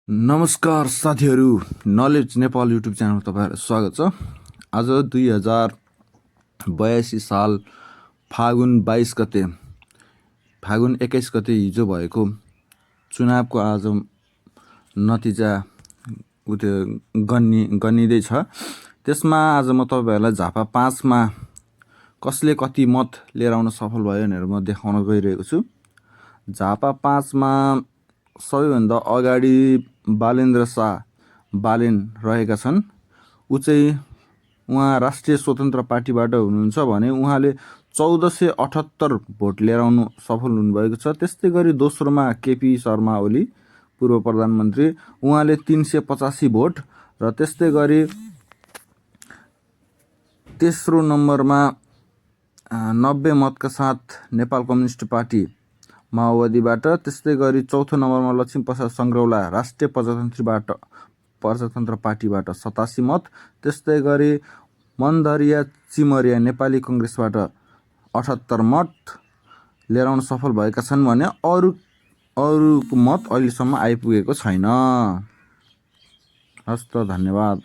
नमस्कार साथीहरू, knowledge Nepal YouTube channel तपाईँहरू स्वागत छ। आज 2082 साल फागुन 21 गते हिजो भएको चुनावको आज नतिजा गनिँदैछ। त्यसमा आज म तपाईँहरूलाई झापा 5 मा कसले कति मत लिएर आउन सफल भयो भनेर म देखाउन गइरहेको छु। झापा 5 मा सबैभन्दा अगाडि बालेन्द्र शाह बालेन रहेका छन्। उहाँ राष्ट्रिय स्वतन्त्र पार्टीबाट हुनुहुन्छ भने उहाँले 1478 भोट लिएर आउनु सफल हुनुभएको छ। त्यस्तै गरी दोस्रोमा केपी शर्मा ओली पूर्व प्रधानमन्त्री, उहाँले 385 भोट र त्यस्तै गरी तेस्रो नम्बरमा 90 मतका साथ नेपाल कम्युनिस्ट पार्टी माओवादीबाट, त्यस्तै गरी चौथो नम्बरमा लक्ष्मीप्रसाद सङ्ग्रौला राष्ट्रिय प्रजातन्त्र पार्टीबाट 87 मत, त्यस्तै गरी मनधरिया चिमरिया नेपाली कङ्ग्रेसबाट 78 मत लिएर आउन सफल भएका छन् भने अरूको मत अहिलेसम्म आइपुगेको छैन। हस्त, धन्यवाद।